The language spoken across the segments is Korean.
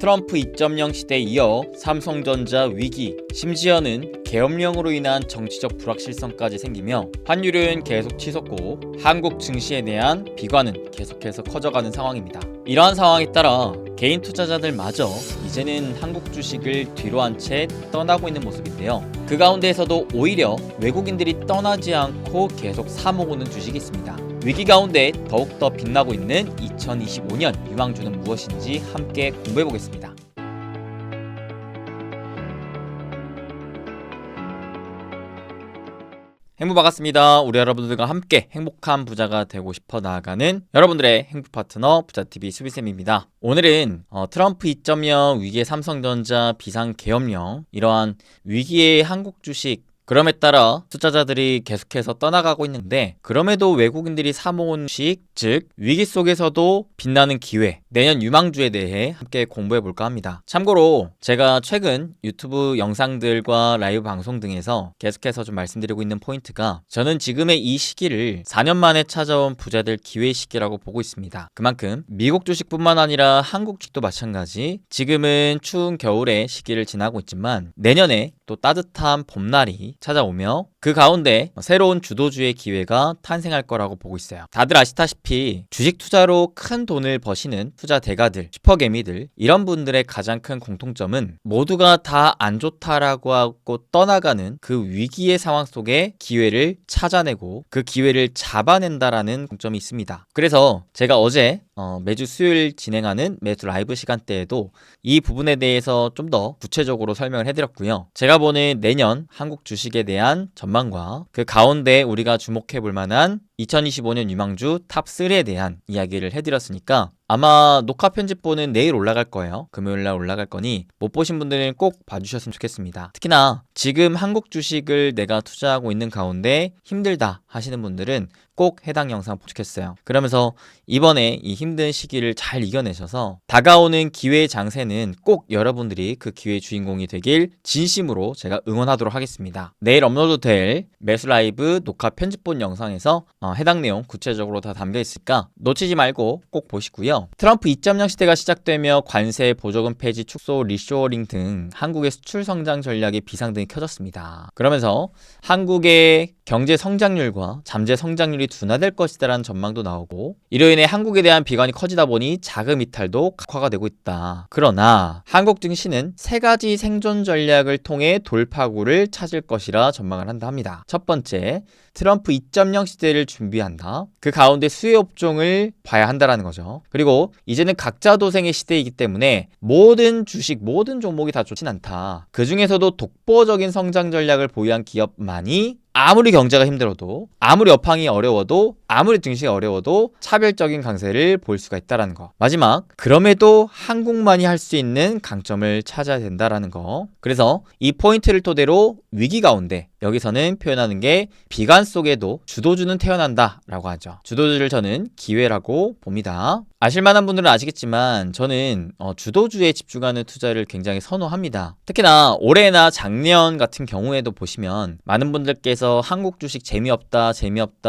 트럼프 2.0 시대에 이어 삼성전자 위기, 심지어는 계엄령으로 인한 정치적 불확실성까지 생기며 환율은 계속 치솟고 한국 증시에 대한 비관은 계속해서 커져가는 상황입니다. 이러한 상황에 따라 개인 투자자들마저 이제는 한국 주식을 뒤로 한 채 떠나고 있는 모습인데요. 그 가운데에서도 오히려 외국인들이 떠나지 않고 계속 사모으는 주식이 있습니다. 위기 가운데 더욱더 빛나고 있는 2025년 유망주는 무엇인지 함께 공부해 보겠습니다. 행복 반갑습니다. 우리 여러분들과 함께 행복한 부자가 되고 싶어 나아가는 여러분들의 행복 파트너 부자TV 수비쌤입니다. 오늘은 트럼프 2.0 위기의 삼성전자 비상계엄령, 이러한 위기의 한국 주식, 그럼에 따라 투자자들이 계속해서 떠나가고 있는데 그럼에도 외국인들이 사모은 주식, 즉 위기 속에서도 빛나는 기회, 내년 유망주에 대해 함께 공부해볼까 합니다. 참고로 제가 최근 유튜브 영상들과 라이브 방송 등에서 계속해서 좀 말씀드리고 있는 포인트가, 저는 지금의 이 시기를 4년 만에 찾아온 부자들 기회의 시기라고 보고 있습니다. 그만큼 미국 주식뿐만 아니라 한국 주식도 마찬가지, 지금은 추운 겨울의 시기를 지나고 있지만 내년에 또 따뜻한 봄날이 찾아오며 그 가운데 새로운 주도주의 기회가 탄생할 거라고 보고 있어요. 다들 아시다시피 주식 투자로 큰 돈을 버시는 투자 대가들, 슈퍼개미들, 이런 분들의 가장 큰 공통점은 모두가 다 안 좋다라고 하고 떠나가는 그 위기의 상황 속에 기회를 찾아내고 그 기회를 잡아낸다라는 공통점이 있습니다. 그래서 제가 어제 매주 수요일 진행하는 매주 라이브 시간대에도 이 부분에 대해서 좀 더 구체적으로 설명을 해드렸고요. 제가 보는 내년 한국 주식에 대한 전망과 그 가운데 우리가 주목해 볼 만한 2025년 유망주 탑3에 대한 이야기를 해드렸으니까 아마 녹화 편집본은 내일 올라갈 거예요. 금요일날 올라갈 거니 못 보신 분들은 꼭 봐주셨으면 좋겠습니다. 특히나 지금 한국 주식을 내가 투자하고 있는 가운데 힘들다 하시는 분들은 꼭 해당 영상 보시겠어요. 그러면서 이번에 이 힘든 시기를 잘 이겨내셔서 다가오는 기회의 장세는 꼭 여러분들이 그 기회의 주인공이 되길 진심으로 제가 응원하도록 하겠습니다. 내일 업로드될 매수 라이브 녹화 편집본 영상에서 해당 내용 구체적으로 다 담겨 있으니까 놓치지 말고 꼭 보시고요. 트럼프 2.0 시대가 시작되며 관세, 보조금 폐지, 축소, 리쇼어링 등 한국의 수출 성장 전략의 비상등이 켜졌습니다. 그러면서 한국의 경제 성장률과 잠재 성장률이 둔화될 것이다라는 전망도 나오고, 이로 인해 한국에 대한 비관이 커지다 보니 자금 이탈도 각화가 되고 있다. 그러나 한국 증시는 세 가지 생존 전략을 통해 돌파구를 찾을 것이라 전망을 한다 합니다. 첫 번째, 트럼프 2.0 시대를 준비한다. 그 가운데 수혜 업종을 봐야 한다라는 거죠. 그리고 이제는 각자 도생의 시대이기 때문에 모든 주식, 모든 종목이 다 좋진 않다. 그 중에서도 독보적인 성장 전략을 보유한 기업만이 아무리 경제가 힘들어도, 아무리 업황이 어려워도, 아무리 증시가 어려워도 차별적인 강세를 볼 수가 있다는 거. 마지막, 그럼에도 한국만이 할 수 있는 강점을 찾아야 된다는 거. 그래서 이 포인트를 토대로 위기 가운데, 여기서는 표현하는 게 비관 속에도 주도주는 태어난다 라고 하죠. 주도주를 저는 기회라고 봅니다. 아실만한 분들은 아시겠지만 저는 주도주에 집중하는 투자를 굉장히 선호합니다. 특히나 올해나 작년 같은 경우에도 보시면 많은 분들께서 한국 주식 재미없다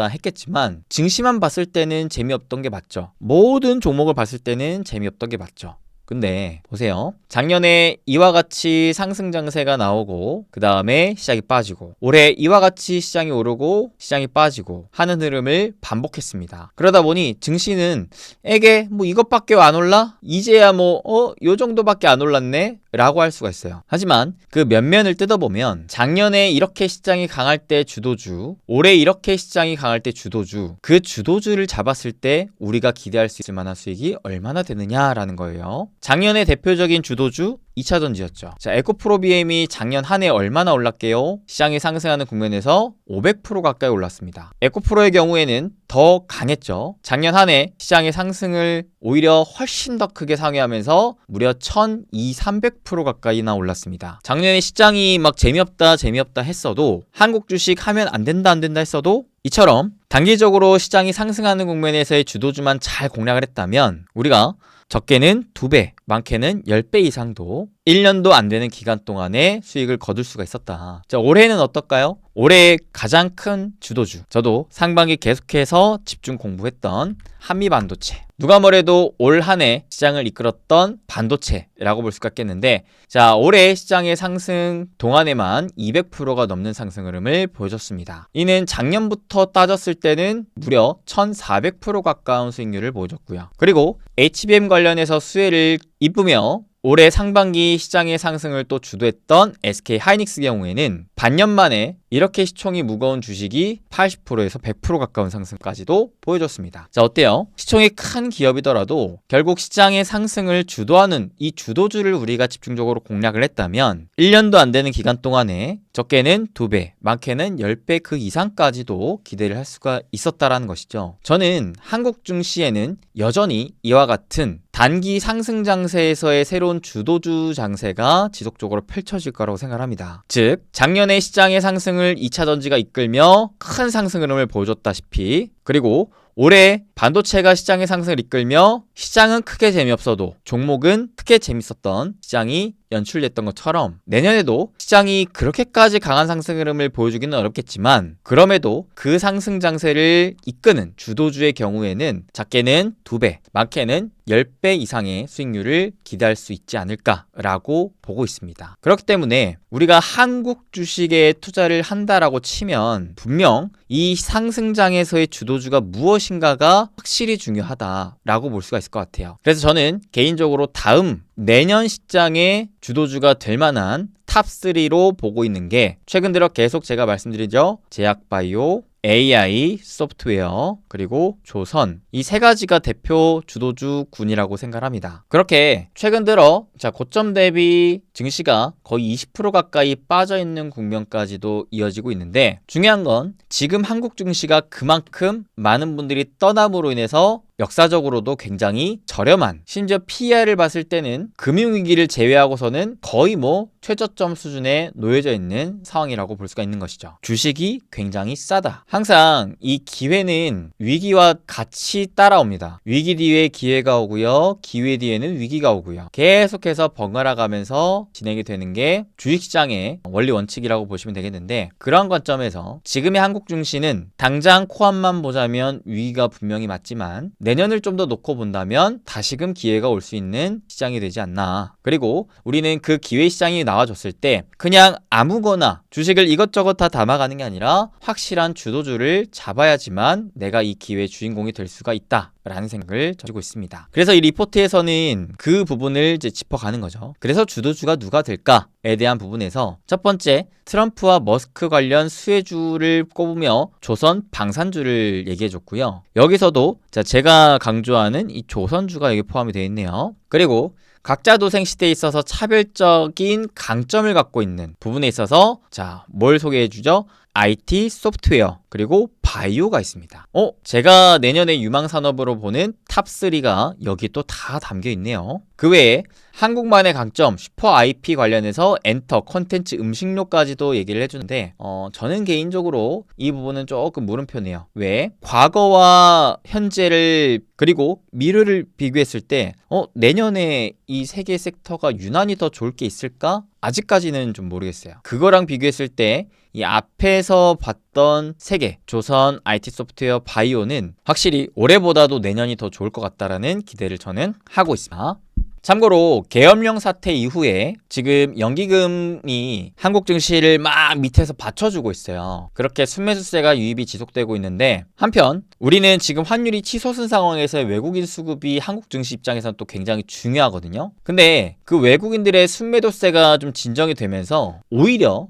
했겠지만 증시만 봤을 때는 재미없던 게 맞죠. 모든 종목을 봤을 때는 재미없던 게 맞죠. 근데 보세요. 작년에 이와 같이 상승 장세가 나오고 그 다음에 시장이 빠지고, 올해 이와 같이 시장이 오르고 시장이 빠지고 하는 흐름을 반복했습니다. 그러다 보니 증시는 에게 뭐 이것밖에 안 올라? 이제야 요 정도밖에 안 올랐네? 라고 할 수가 있어요. 하지만 그 면면을 뜯어보면 작년에 이렇게 시장이 강할 때 주도주, 올해 이렇게 시장이 강할 때 주도주, 그 주도주를 잡았을 때 우리가 기대할 수 있을 만한 수익이 얼마나 되느냐라는 거예요. 작년에 대표적인 주도주 2차전지였죠. 자, 에코프로비엠이 작년 한 해 얼마나 올랐게요? 시장이 상승하는 국면에서 500% 가까이 올랐습니다. 에코프로의 경우에는 더 강했죠. 작년 한 해 시장의 상승을 오히려 훨씬 더 크게 상회하면서 무려 1200~300% 가까이나 올랐습니다. 작년에 시장이 막 재미없다 했어도, 한국 주식 하면 안 된다 했어도, 이처럼 단기적으로 시장이 상승하는 국면에서의 주도주만 잘 공략을 했다면 우리가 적게는 2배, 많게는 10배 이상도 1년도 안 되는 기간 동안에 수익을 거둘 수가 있었다. 자, 올해는 어떨까요? 올해 가장 큰 주도주, 저도 상반기 계속해서 집중 공부했던 한미반도체. 누가 뭐래도 올 한 해 시장을 이끌었던 반도체라고 볼 수가 있겠는데, 자, 올해 시장의 상승 동안에만 200%가 넘는 상승 흐름을 보여줬습니다. 이는 작년부터 따졌을 때는 무려 1400% 가까운 수익률을 보여줬고요. 그리고 HBM 관련해서 수혜를 입으며 올해 상반기 시장의 상승을 또 주도했던 SK 하이닉스 경우에는 반년 만에 이렇게 시총이 무거운 주식이 80%에서 100% 가까운 상승까지도 보여줬습니다. 자, 어때요? 시총이 큰 기업이더라도 결국 시장의 상승을 주도하는 이 주도주를 우리가 집중적으로 공략을 했다면 1년도 안 되는 기간 동안에 적게는 2배, 많게는 10배 그 이상까지도 기대를 할 수가 있었다라는 것이죠. 저는 한국 증시에는 여전히 이와 같은 단기 상승 장세에서의 새로운 주도주 장세가 지속적으로 펼쳐질 거라고 생각합니다. 즉, 작년에 시장의 상승을 2차 전지가 이끌며 큰 상승 흐름을 보여줬다시피, 그리고 올해 반도체가 시장의 상승을 이끌며 시장은 크게 재미없어도 종목은 크게 재밌었던 시장이 연출됐던 것처럼 내년에도 시장이 그렇게까지 강한 상승 흐름을 보여주기는 어렵겠지만, 그럼에도 그 상승 장세를 이끄는 주도주의 경우에는 작게는 2배, 많게는 10배 이상의 수익률을 기대할 수 있지 않을까라고 보고 있습니다. 그렇기 때문에 우리가 한국 주식에 투자를 한다라고 치면 분명 이 상승장에서의 주도주가 무엇인가가 확실히 중요하다라고 볼 수가 있을 것 같아요. 그래서 저는 개인적으로 다음 내년 시장의 주도주가 될 만한 탑3로 보고 있는 게, 최근 들어 계속 제가 말씀드리죠. 제약바이오, AI, 소프트웨어, 그리고 조선, 이 세 가지가 대표 주도주군이라고 생각합니다. 그렇게 최근 들어 고점 대비 증시가 거의 20% 가까이 빠져있는 국면까지도 이어지고 있는데, 중요한 건 지금 한국 증시가 그만큼 많은 분들이 떠남으로 인해서 역사적으로도 굉장히 저렴한, 심지어 PER을 봤을 때는 금융위기를 제외하고서는 거의 최저점 수준에 놓여져 있는 상황이라고 볼 수가 있는 것이죠. 주식이 굉장히 싸다. 항상 이 기회는 위기와 같이 따라옵니다. 위기 뒤에 기회가 오고요, 기회 뒤에는 위기가 오고요. 계속해서 번갈아 가면서 진행이 되는 게 주식시장의 원리 원칙이라고 보시면 되겠는데, 그런 관점에서 지금의 한국 증시는 당장 코앞만 보자면 위기가 분명히 맞지만 내년을 좀 더 놓고 본다면 다시금 기회가 올 수 있는 시장이 되지 않나. 그리고 우리는 그 기회 시장이 나와줬을 때 그냥 아무거나 주식을 이것저것 다 담아가는 게 아니라 확실한 주도주를 잡아야지만 내가 이 기회의 주인공이 될 수가 있다 라는 생각을 가지고 있습니다. 그래서 이 리포트에서는 그 부분을 짚어가는 거죠. 그래서 주도주가 누가 될까에 대한 부분에서 첫 번째, 트럼프와 머스크 관련 수혜주를 꼽으며 조선 방산주를 얘기해줬고요. 여기서도 제가 강조하는 이 조선주가 여기 포함이 되어 있네요. 그리고 각자 도생 시대에 있어서 차별적인 강점을 갖고 있는 부분에 있어서 뭘 소개해주죠? IT, 소프트웨어, 그리고 바이오가 있습니다. 제가 내년에 유망산업으로 보는 탑3가 여기 또 다 담겨 있네요. 그 외에 한국만의 강점, 슈퍼 IP 관련해서 엔터, 콘텐츠, 음식료까지도 얘기를 해주는데, 저는 개인적으로 이 부분은 조금 물음표네요. 왜? 과거와 현재를 그리고 미래를 비교했을 때 내년에 이 세 개 섹터가 유난히 더 좋을 게 있을까? 아직까지는 좀 모르겠어요. 그거랑 비교했을 때 이 앞에서 봤던 세 개, 조선, IT, 소프트웨어, 바이오는 확실히 올해보다도 내년이 더 좋을 것 같다라는 기대를 저는 하고 있습니다. 참고로 계엄령 사태 이후에 지금 연기금이 한국 증시를 막 밑에서 받쳐주고 있어요. 그렇게 순매수세가 유입이 지속되고 있는데, 한편 우리는 지금 환율이 치솟은 상황에서 외국인 수급이 한국 증시 입장에서는 또 굉장히 중요하거든요. 근데 그 외국인들의 순매도세가 좀 진정이 되면서 오히려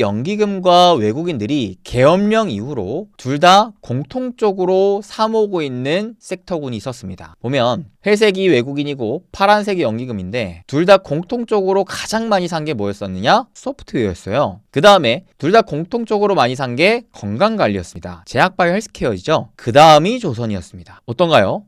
연기금과 외국인들이 계엄령 이후로 둘 다 공통적으로 사모고 있는 섹터군이 있었습니다. 보면 회색이 외국인이고 파란색이 연기금인데, 둘 다 공통적으로 가장 많이 산 게 뭐였었느냐? 소프트웨어였어요. 그 다음에 둘 다 공통적으로 많이 산 게 건강관리였습니다. 제약바이오 헬스케어이죠. 그 다음이 조선이었습니다. 어떤가요?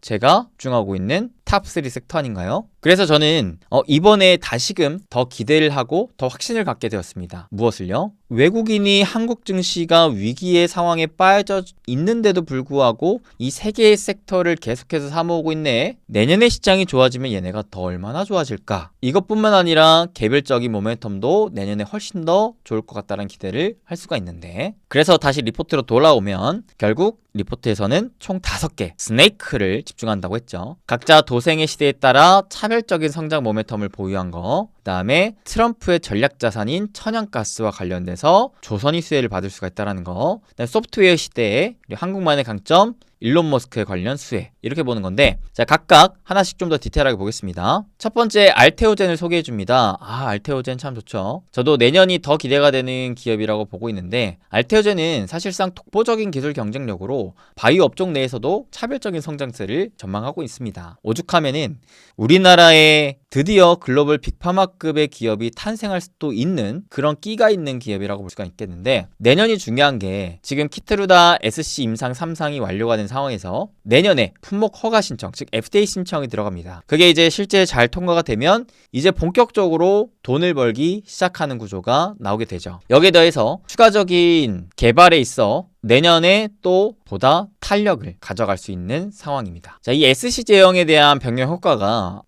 제가 집중하고 있는 탑3 섹터 아닌가요? 그래서 저는 이번에 다시금 더 기대를 하고 더 확신을 갖게 되었습니다. 무엇을요? 외국인이 한국 증시가 위기의 상황에 빠져 있는데도 불구하고 이 세 개의 섹터를 계속해서 사모으고 있네. 내년에 시장이 좋아지면 얘네가 더 얼마나 좋아질까? 이것뿐만 아니라 개별적인 모멘텀도 내년에 훨씬 더 좋을 것 같다는 기대를 할 수가 있는데, 그래서 다시 리포트로 돌아오면 결국 리포트에서는 총 5개 스네이크를 집중한다고 했죠. 각자 도생의 시대에 따라 차별적인 성장 모멘텀을 보유한 거, 그 다음에 트럼프의 전략 자산인 천연가스와 관련돼서 조선이 수혜를 받을 수가 있다는 거, 그다음에 소프트웨어 시대에 한국만의 강점 일론 머스크에 관련 수혜, 이렇게 보는 건데, 자, 각각 하나씩 좀 더 디테일하게 보겠습니다. 첫 번째 알테오젠을 소개해 줍니다. 알테오젠 참 좋죠. 저도 내년이 더 기대가 되는 기업이라고 보고 있는데, 알테오젠은 사실상 독보적인 기술 경쟁력으로 바이오 업종 내에서도 차별적인 성장세를 전망하고 있습니다. 오죽하면은 우리나라에 드디어 글로벌 빅파마급의 기업이 탄생할 수도 있는 그런 끼가 있는 기업이라고 볼 수가 있겠는데, 내년이 중요한 게 지금 키트루다 SC 임상 3상이 완료가 된 상황에서 내년에 품목 허가 신청, 즉 FDA 신청이 들어갑니다. 그게 이제 실제 잘 통과가 되면 이제 본격적으로 돈을 벌기 시작하는 구조가 나오게 되죠. 여기에 더해서 추가적인 개발에 있어 내년에 또 보다 탄력을 가져갈 수 있는 상황입니다. 자, 이 SC 제형에 대한 변경 효과가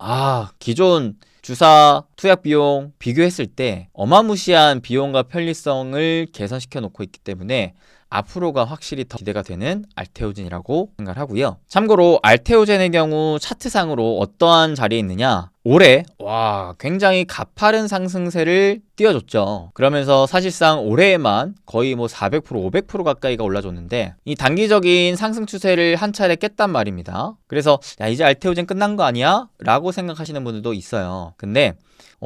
기존 주사 투약 비용 비교했을 때 어마무시한 비용과 편리성을 개선시켜 놓고 있기 때문에 앞으로가 확실히 더 기대가 되는 알테오젠이라고 생각을 하고요. 참고로 알테오젠의 경우 차트상으로 어떠한 자리에 있느냐, 올해 굉장히 가파른 상승세를 띄워줬죠. 그러면서 사실상 올해에만 거의 400% 500% 가까이가 올라줬는데, 이 단기적인 상승 추세를 한 차례 깼단 말입니다. 그래서 이제 알테오젠 끝난 거 아니야? 라고 생각하시는 분들도 있어요. 근데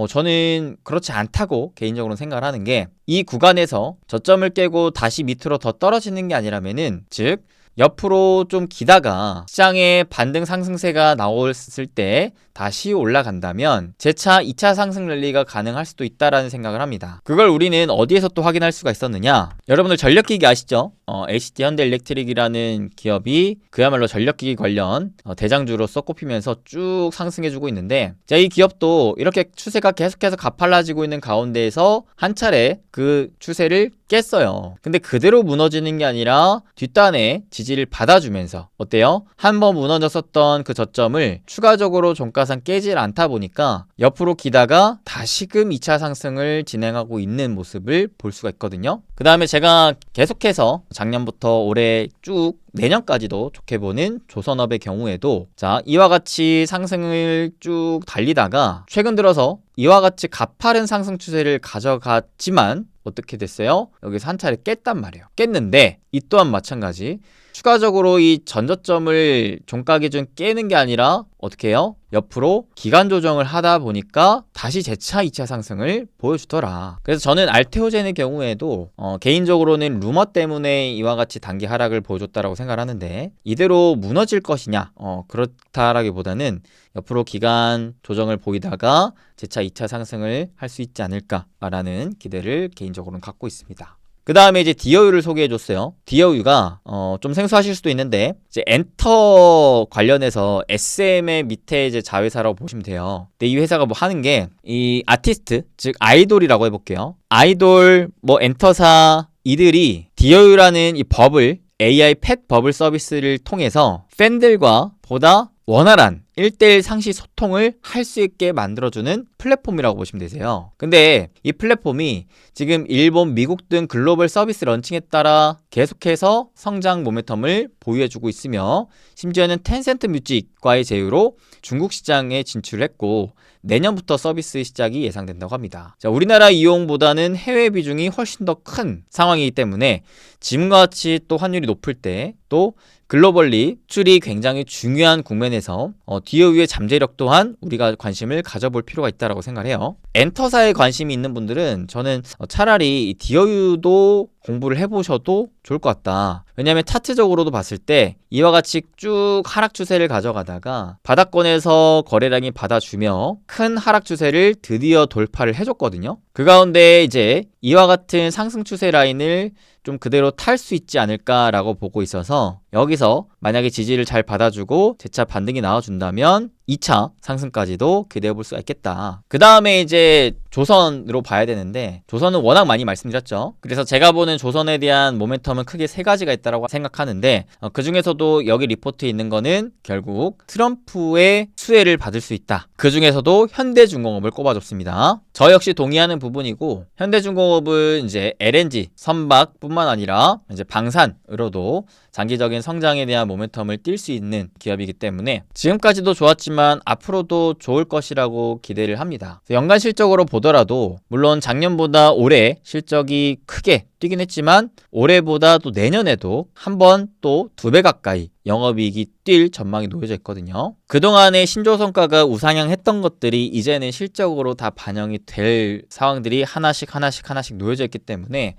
저는 그렇지 않다고 개인적으로 생각을 하는 게, 이 구간에서 저점을 깨고 다시 밑으로 더 떨어지는 게 아니라면은, 즉 옆으로 좀 기다가 시장의 반등 상승세가 나왔을 때 다시 올라간다면 재차 2차 상승 랠리가 가능할 수도 있다라는 생각을 합니다. 그걸 우리는 어디에서 또 확인할 수가 있었느냐? 여러분들 전력기기 아시죠? LCD 현대일렉트릭이라는 기업이 그야말로 전력기기 관련 대장주로서 꼽히면서 쭉 상승해주고 있는데, 자, 이 기업도 이렇게 추세가 계속해서 가팔라지고 있는 가운데에서 한 차례 그 추세를 깼어요. 근데 그대로 무너지는 게 아니라 뒷단에 지지를 받아주면서, 어때요? 한번 무너졌었던 그 저점을 추가적으로 종가상 깨질 않다 보니까 옆으로 기다가 다시금 2차 상승을 진행하고 있는 모습을 볼 수가 있거든요. 그 다음에 제가 계속해서 작년부터 올해 쭉 내년까지도 좋게 보는 조선업의 경우에도, 자, 이와 같이 상승을 쭉 달리다가 최근 들어서 이와 같이 가파른 상승 추세를 가져갔지만 어떻게 됐어요? 여기서 한 차례 깼단 말이에요. 깼는데 이 또한 마찬가지, 추가적으로 이 전저점을 종가 기준 깨는 게 아니라 어떻게 해요? 옆으로 기간 조정을 하다 보니까 다시 재차 2차 상승을 보여주더라. 그래서 저는 알테오젠의 경우에도 개인적으로는 루머 때문에 이와 같이 단기 하락을 보여줬다라고 생각을 하는데, 이대로 무너질 것이냐? 그렇다라기보다는 옆으로 기간 조정을 보이다가 재차 2차 상승을 할 수 있지 않을까라는 기대를 개인적으로는 갖고 있습니다. 그 다음에 이제 디어유를 소개해줬어요. 디어유가 좀 생소하실 수도 있는데, 이제 엔터 관련해서 SM의 밑에 이제 자회사라고 보시면 돼요. 근데 이 회사가 뭐 하는 게, 이 아티스트, 즉 아이돌이라고 해볼게요. 아이돌, 엔터사, 이들이 디어유라는 이 버블, AI 펫 버블 서비스를 통해서 팬들과 보다 원활한 1대1 상시 소통을 할 수 있게 만들어주는 플랫폼이라고 보시면 되세요. 근데 이 플랫폼이 지금 일본, 미국 등 글로벌 서비스 런칭에 따라 계속해서 성장 모멘텀을 보유해주고 있으며, 심지어는 텐센트 뮤직과의 제휴로 중국 시장에 진출했고 내년부터 서비스 시작이 예상된다고 합니다. 자, 우리나라 이용보다는 해외 비중이 훨씬 더 큰 상황이기 때문에 지금과 같이 또 환율이 높을 때 또 글로벌리 수출이 굉장히 중요한 국면에서 디어유의 잠재력 또한 우리가 관심을 가져볼 필요가 있다고 생각을 해요. 엔터사에 관심이 있는 분들은 저는 차라리 이 디어유도 공부를 해보셔도 좋을 것 같다. 왜냐하면 차트적으로도 봤을 때 이와 같이 쭉 하락 추세를 가져가다가 바닥권에서 거래량이 받아주며 큰 하락 추세를 드디어 돌파를 해줬거든요. 그 가운데 이제 이와 같은 상승 추세 라인을 좀 그대로 탈 수 있지 않을까라고 보고 있어서 여기서 만약에 지지를 잘 받아주고 재차 반등이 나와준다면 2차 상승까지도 기대해 볼 수가 있겠다. 그 다음에 이제 조선으로 봐야 되는데 조선은 워낙 많이 말씀드렸죠. 그래서 제가 보는 조선에 대한 모멘텀은 크게 세 가지가 있다고 생각하는데 그 중에서도 여기 리포트에 있는 거는 결국 트럼프의 수혜를 받을 수 있다. 그 중에서도 현대중공업을 꼽아줬습니다. 저 역시 동의하는 부분이고 현대중공업은 이제 LNG, 선박뿐만 아니라 이제 방산으로도 장기적인 성장에 대한 모멘텀을 띌 수 있는 기업이기 때문에 지금까지도 좋았지만 앞으로도 좋을 것이라고 기대를 합니다. 연간 실적으로 보더라도 물론 작년보다 올해 실적이 크게 뛰긴 했지만 올해보다 또 내년에도 한 번 또 2배 가까이 영업이익이 뛸 전망이 놓여져 있거든요. 그동안의 신조성과가 우상향했던 것들이 이제는 실적으로 다 반영이 될 상황들이 하나씩 놓여져 있기 때문에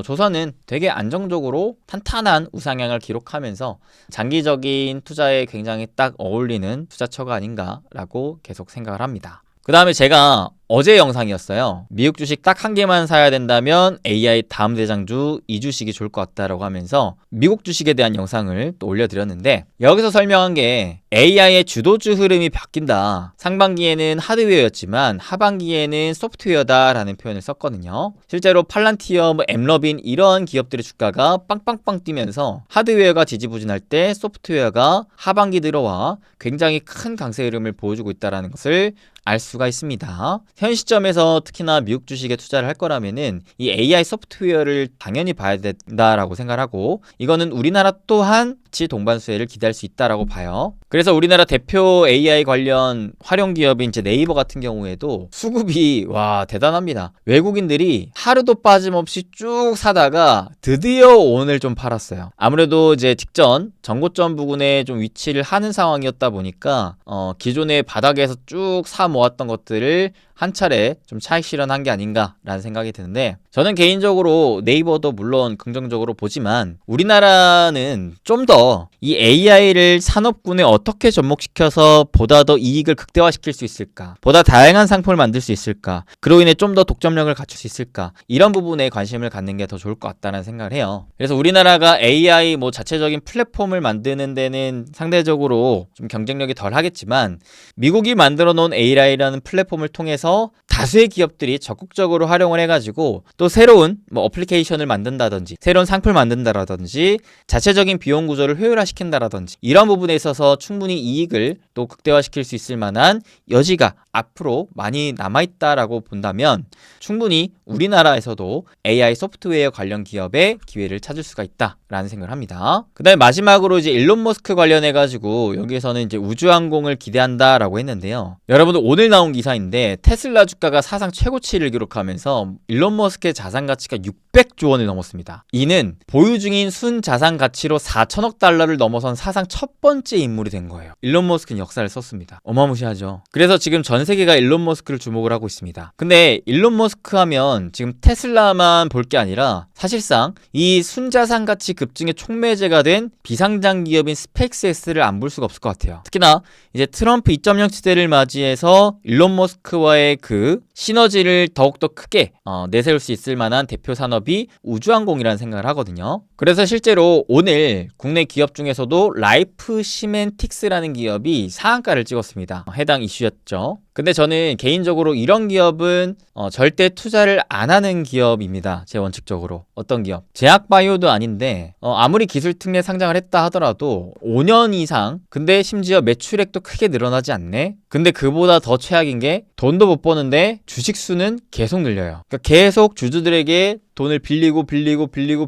조선은 되게 안정적으로 탄탄한 우상향을 기록하면서 장기적인 투자에 굉장히 딱 어울리는 투자처가 아닌가라고 계속 생각을 합니다. 그 다음에 제가 어제 영상이었어요. 미국 주식 딱 한 개만 사야 된다면 AI 다음 대장주 2주식이 좋을 것 같다라고 하면서 미국 주식에 대한 영상을 또 올려드렸는데 여기서 설명한 게 AI의 주도주 흐름이 바뀐다. 상반기에는 하드웨어였지만 하반기에는 소프트웨어다라는 표현을 썼거든요. 실제로 팔란티어, 엠러빈 이런 기업들의 주가가 빵빵빵 뛰면서 하드웨어가 지지부진할 때 소프트웨어가 하반기 들어와 굉장히 큰 강세 흐름을 보여주고 있다는 것을 알 수가 있습니다. 현 시점에서 특히나 미국 주식에 투자를 할 거라면은 이 AI 소프트웨어를 당연히 봐야 된다라고 생각하고 이거는 우리나라 또한 같이 동반 수혜를 기대할 수 있다라고 봐요. 그래서 우리나라 대표 AI 관련 활용 기업인 이제 네이버 같은 경우에도 수급이 와 대단합니다. 외국인들이 하루도 빠짐없이 쭉 사다가 드디어 오늘 좀 팔았어요. 아무래도 이제 직전 전고점 부근에 좀 위치를 하는 상황이었다 보니까 기존의 바닥에서 쭉 사 모았던 것들을 한 차례 좀 차익 실현한 게 아닌가라는 생각이 드는데 저는 개인적으로 네이버도 물론 긍정적으로 보지만 우리나라는 좀 더 이 AI를 산업군에 어떻게 접목시켜서 보다 더 이익을 극대화시킬 수 있을까, 보다 다양한 상품을 만들 수 있을까, 그로 인해 좀 더 독점력을 갖출 수 있을까, 이런 부분에 관심을 갖는 게 더 좋을 것 같다는 생각을 해요. 그래서 우리나라가 AI 자체적인 플랫폼을 만드는 데는 상대적으로 좀 경쟁력이 덜 하겠지만 미국이 만들어 놓은 AI라는 플랫폼을 통해서 다수의 기업들이 적극적으로 활용을 해가지고 또 새로운 어플리케이션을 만든다든지 새로운 상품을 만든다라든지 자체적인 비용 구조를 효율화시킨다라든지 이런 부분에 있어서 충분히 이익을 또 극대화시킬 수 있을 만한 여지가 앞으로 많이 남아있다라고 본다면 충분히 우리나라에서도 AI 소프트웨어 관련 기업의 기회를 찾을 수가 있다라는 생각을 합니다. 그 다음에 마지막으로 이제 일론 머스크 관련해가지고 여기에서는 이제 우주항공을 기대한다라고 했는데요. 여러분들 오늘 나온 기사인데 테슬라 주가가 사상 최고치를 기록하면서 일론 머스크의 자산 가치가 600조 원을 넘었습니다. 이는 보유 중인 순 자산 가치로 4천억 달러를 넘어선 사상 첫 번째 인물이 된 거예요. 일론 머스크는 역사를 썼습니다. 어마무시하죠. 그래서 지금 전 세계가 일론 머스크를 주목을 하고 있습니다. 근데 일론 머스크 하면 지금 테슬라만 볼 게 아니라 사실상 이 순자산 가치 급증의 촉매제가 된 비상장 기업인 스페이스X를 안 볼 수가 없을 것 같아요. 특히나 이제 트럼프 2.0 시대를 맞이해서 일론 머스크와의 그 시너지를 더욱더 크게 내세울 수 있을 만한 대표 산업이 우주항공이라는 생각을 하거든요. 그래서 실제로 오늘 국내 기업 중에서도 라이프 시멘틱스라는 기업이 상한가를 찍었습니다. 해당 이슈였죠. 근데 저는 개인적으로 이런 기업은 절대 투자를 안 하는 기업입니다. 제 원칙적으로. 어떤 기업? 제약바이오도 아닌데 아무리 기술 특례 상장을 했다 하더라도 5년 이상 근데 심지어 매출액도 크게 늘어나지 않네? 근데 그보다 더 최악인 게 돈도 못 버는데 주식 수는 계속 늘려요. 그러니까 계속 주주들에게 돈을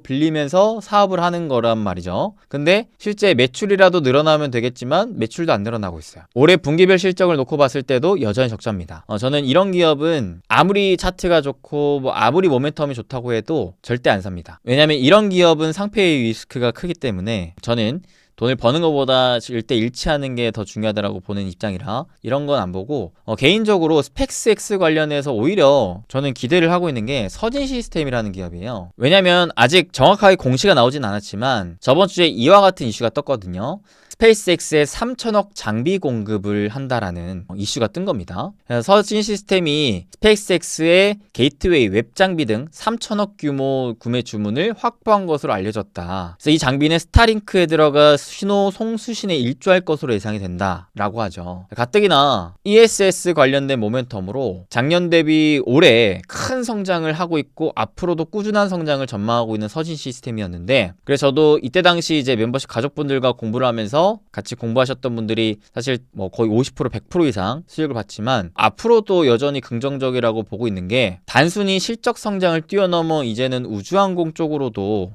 빌리면서 사업을 하는 거란 말이죠. 근데 실제 매출이라도 늘어나면 되겠지만 매출도 안 늘어나고 있어요. 올해 분기별 실적을 놓고 봤을 때도 여전히 적자입니다. 저는 이런 기업은 아무리 차트가 좋고 아무리 모멘텀이 좋다고 해도 절대 안 삽니다. 왜냐면 이런 기업은 상폐의 리스크가 크기 때문에 저는 돈을 버는 것보다 일대 일치하는 게 더 중요하다고 보는 입장이라 이런 건 안 보고 개인적으로 스펙스X 관련해서 오히려 저는 기대를 하고 있는 게 서진 시스템이라는 기업이에요. 왜냐면 아직 정확하게 공시가 나오진 않았지만 저번 주에 이와 같은 이슈가 떴거든요. 스페이스X에 3천억 장비 공급을 한다라는 이슈가 뜬 겁니다. 서진 시스템이 스페이스X의 게이트웨이, 웹 장비 등 3천억 규모 구매 주문을 확보한 것으로 알려졌다. 그래서 이 장비는 스타링크에 들어가 신호 송수신에 일조할 것으로 예상이 된다라고 하죠. 가뜩이나 ESS 관련된 모멘텀으로 작년 대비 올해 큰 성장을 하고 있고 앞으로도 꾸준한 성장을 전망하고 있는 서진 시스템이었는데, 그래서 저도 이때 당시 이제 멤버십 가족분들과 공부를 하면서 같이 공부하셨던 분들이 사실 뭐 거의 50% 100% 이상 수익을 봤지만 앞으로도 여전히 긍정적이라고 보고 있는 게, 단순히 실적 성장을 뛰어넘어 이제는 우주항공 쪽으로도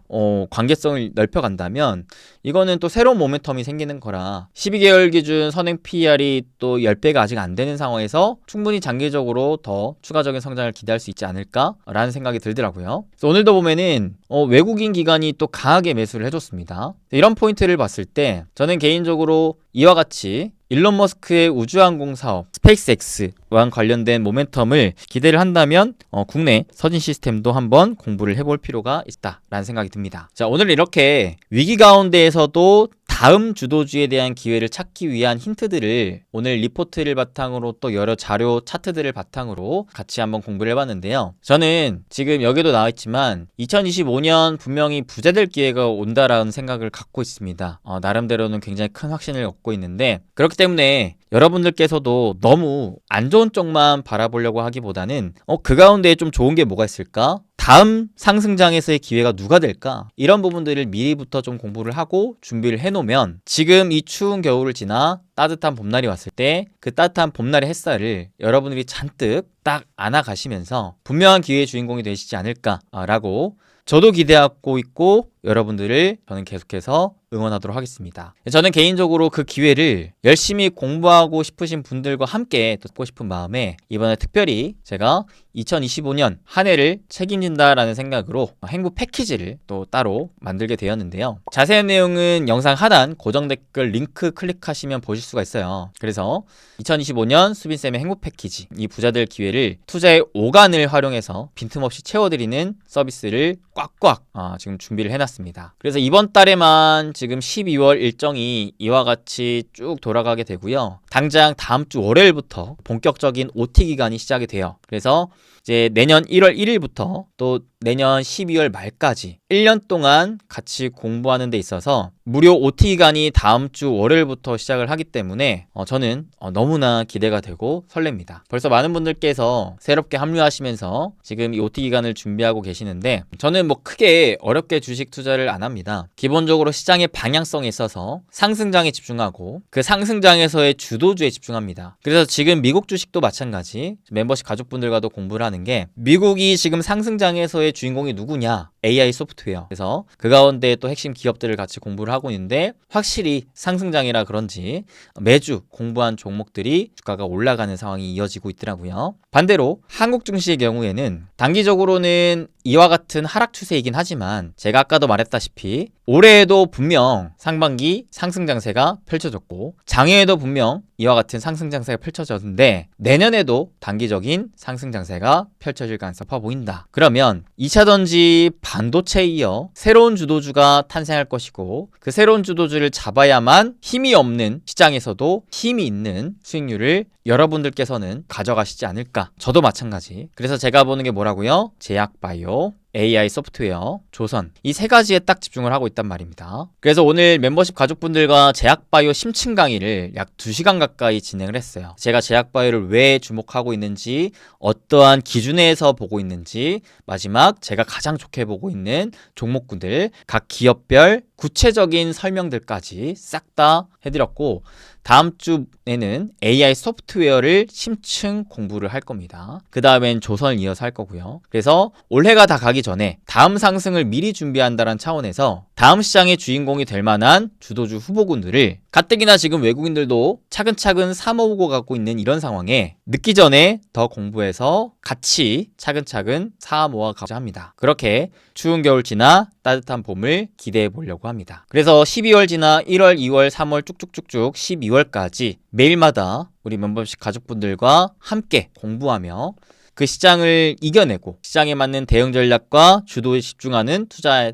관계성을 넓혀간다면 이거는 또 새로운 모멘텀이 생기는 거라, 12개월 기준 선행 PER이 또 10배가 아직 안 되는 상황에서 충분히 장기적으로 더 추가적인 성장을 기대할 수 있지 않을까라는 생각이 들더라고요. 그래서 오늘도 보면은 외국인 기관이 또 강하게 매수를 해줬습니다. 이런 포인트를 봤을 때 저는 개인적으로 이와 같이 일론 머스크의 우주항공 사업 스페이스X와 관련된 모멘텀을 기대를 한다면 국내 서진 시스템도 한번 공부를 해볼 필요가 있다라는 생각이 듭니다. 자, 오늘 이렇게 위기 가운데에서도 다음 주도주에 대한 기회를 찾기 위한 힌트들을 오늘 리포트를 바탕으로 또 여러 자료 차트들을 바탕으로 같이 한번 공부를 해봤는데요. 저는 지금 여기도 나와있지만 2025년 분명히 부자 될 기회가 온다라는 생각을 갖고 있습니다. 나름대로는 굉장히 큰 확신을 얻고 있는데, 그렇기 때문에 여러분들께서도 너무 안 좋은 쪽만 바라보려고 하기보다는 그 가운데 좀 좋은 게 뭐가 있을까? 다음 상승장에서의 기회가 누가 될까? 이런 부분들을 미리부터 좀 공부를 하고 준비를 해놓으면 지금 이 추운 겨울을 지나 따뜻한 봄날이 왔을 때 그 따뜻한 봄날의 햇살을 여러분들이 잔뜩 딱 안아가시면서 분명한 기회의 주인공이 되시지 않을까라고 저도 기대하고 있고 여러분들을 저는 계속해서 응원하도록 하겠습니다. 저는 개인적으로 그 기회를 열심히 공부하고 싶으신 분들과 함께 듣고 싶은 마음에 이번에 특별히 제가 2025년 한 해를 책임진다라는 생각으로 행복 패키지를 또 따로 만들게 되었는데요. 자세한 내용은 영상 하단 고정 댓글 링크 클릭하시면 보실 수가 있어요. 그래서 2025년 수빈쌤의 행복 패키지, 이 부자들 기회를 투자의 오간을 활용해서 빈틈없이 채워드리는 서비스를 꽉꽉 지금 준비를 해놨습니다. 그래서 이번 달에만 지금 12월 일정이 이와 같이 쭉 돌아가게 되고요. 당장 다음 주 월요일부터 본격적인 OT 기간이 시작이 돼요. 그래서 이제 내년 1월 1일부터 또 내년 12월 말까지 1년 동안 같이 공부하는 데 있어서 무료 OT 기간이 다음 주 월요일부터 시작을 하기 때문에 저는 너무나 기대가 되고 설렙니다. 벌써 많은 분들께서 새롭게 합류하시면서 지금 이 OT 기간을 준비하고 계시는데, 저는 뭐 크게 어렵게 주식 투자를 안 합니다. 기본적으로 시장의 방향성에 있어서 상승장에 집중하고 그 상승장에서의 주도주에 집중합니다. 그래서 지금 미국 주식도 마찬가지, 멤버십 가족분들과도 공부를 하는 게, 미국이 지금 상승장에서의 주인공이 누구냐? AI 소프트웨어. 그래서 그 가운데 또 핵심 기업들을 같이 공부를 하고 있는데, 확실히 상승장이라 그런지 매주 공부한 종목들이 주가가 올라가는 상황이 이어지고 있더라고요. 반대로 한국 증시의 경우에는 단기적으로는 이와 같은 하락 추세이긴 하지만 제가 아까도 말했다시피 올해에도 분명 상반기 상승장세가 펼쳐졌고 장해에도 분명 이와 같은 상승장세가 펼쳐졌는데 내년에도 단기적인 상승장세가 펼쳐질 가능성이 높아 보인다. 그러면 2차전지 반도체에 이어 새로운 주도주가 탄생할 것이고, 그 새로운 주도주를 잡아야만 힘이 없는 시장에서도 힘이 있는 수익률을 여러분들께서는 가져가시지 않을까. 저도 마찬가지. 그래서 제가 보는 게 뭐라고요? 제약바이오, AI 소프트웨어, 조선, 이 세 가지에 딱 집중을 하고 있단 말입니다. 그래서 오늘 멤버십 가족분들과 제약바이오 심층 강의를 약 2시간 가까이 진행을 했어요. 제가 제약바이오를 왜 주목하고 있는지, 어떠한 기준에서 보고 있는지, 마지막 제가 가장 좋게 보고 있는 종목군들 각 기업별 구체적인 설명들까지 싹 다 해드렸고, 다음 주에는 AI 소프트웨어를 심층 공부를 할 겁니다. 그 다음엔 조선을 이어서 할 거고요. 그래서 올해가 다 가기 전에 다음 상승을 미리 준비한다는 차원에서 다음 시장의 주인공이 될 만한 주도주 후보군들을 가뜩이나 지금 외국인들도 차근차근 사모으고 가고 있는 이런 상황에 늦기 전에 더 공부해서 같이 차근차근 사모아 가자 합니다. 그렇게 추운 겨울 지나 따뜻한 봄을 기대해 보려고 합니다. 그래서 12월 지나 1월, 2월, 3월 쭉쭉쭉쭉 12월까지 매일마다 우리 멤버십 가족분들과 함께 공부하며 그 시장을 이겨내고 시장에 맞는 대응 전략과 주도에 집중하는 투자에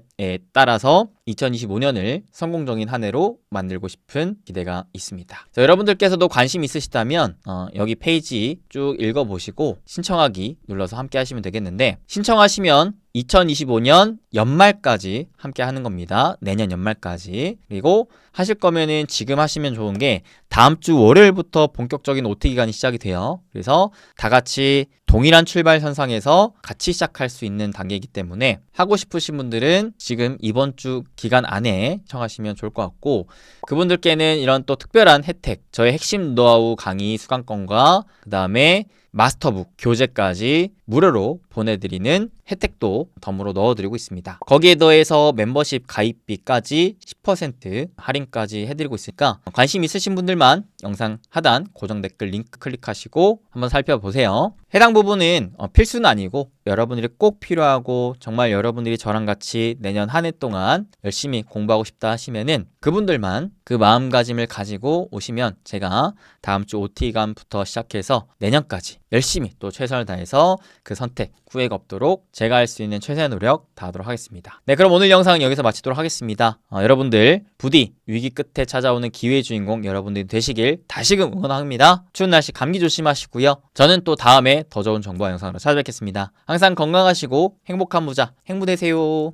따라서 2025년을 성공적인 한 해로 만들고 싶은 기대가 있습니다. 자, 여러분들께서도 관심 있으시다면 여기 페이지 쭉 읽어보시고 신청하기 눌러서 함께 하시면 되겠는데, 신청하시면 2025년 연말까지 함께 하는 겁니다. 내년 연말까지. 그리고 하실 거면은 지금 하시면 좋은 게 다음 주 월요일부터 본격적인 OT 기간이 시작이 돼요. 그래서 다 같이 동일한 출발선상에서 같이 시작할 수 있는 단계이기 때문에 하고 싶으신 분들은 지금 이번 주 기간 안에 청하시면 좋을 것 같고, 그분들께는 이런 또 특별한 혜택, 저의 핵심 노하우 강의 수강권과 그 다음에 마스터북 교재까지 무료로 보내드리는 혜택도 덤으로 넣어드리고 있습니다. 거기에 더해서 멤버십 가입비까지 10% 할인까지 해드리고 있으니까 관심 있으신 분들만 영상 하단 고정 댓글 링크 클릭하시고 한번 살펴보세요. 해당 부분은 필수는 아니고 여러분들이 꼭 필요하고 정말 여러분들이 저랑 같이 내년 한 해 동안 열심히 공부하고 싶다 하시면은 그분들만 그 마음가짐을 가지고 오시면 제가 다음 주 OT기간부터 시작해서 내년까지 열심히 또 최선을 다해서 그 선택 후회가 없도록 제가 할 수 있는 최선의 노력 다하도록 하겠습니다. 네, 그럼 오늘 영상은 여기서 마치도록 하겠습니다. 여러분들 부디 위기 끝에 찾아오는 기회의 주인공 여러분들이 되시길 다시금 응원합니다. 추운 날씨 감기 조심하시고요. 저는 또 다음에 더 좋은 정보와 영상으로 찾아뵙겠습니다. 항상 건강하시고 행복한 부자 행부 되세요.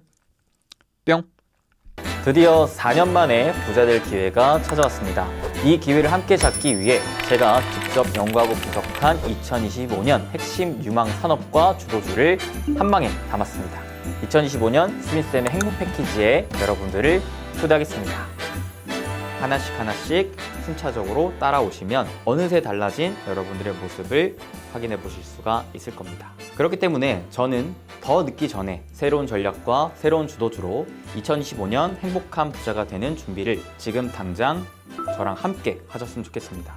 뿅. 드디어 4년 만에 부자 될 기회가 찾아왔습니다. 이 기회를 함께 잡기 위해 제가 직접 연구하고 분석한 2025년 핵심 유망 산업과 주도주를 한 방에 담았습니다. 2025년 수빈쌤의 행복 패키지에 여러분들을 초대하겠습니다. 하나씩 순차적으로 따라오시면 어느새 달라진 여러분들의 모습을 확인해 보실 수가 있을 겁니다. 그렇기 때문에 저는 더 늦기 전에 새로운 전략과 새로운 주도주로 2025년 행복한 부자가 되는 준비를 지금 당장 저랑 함께 하셨으면 좋겠습니다.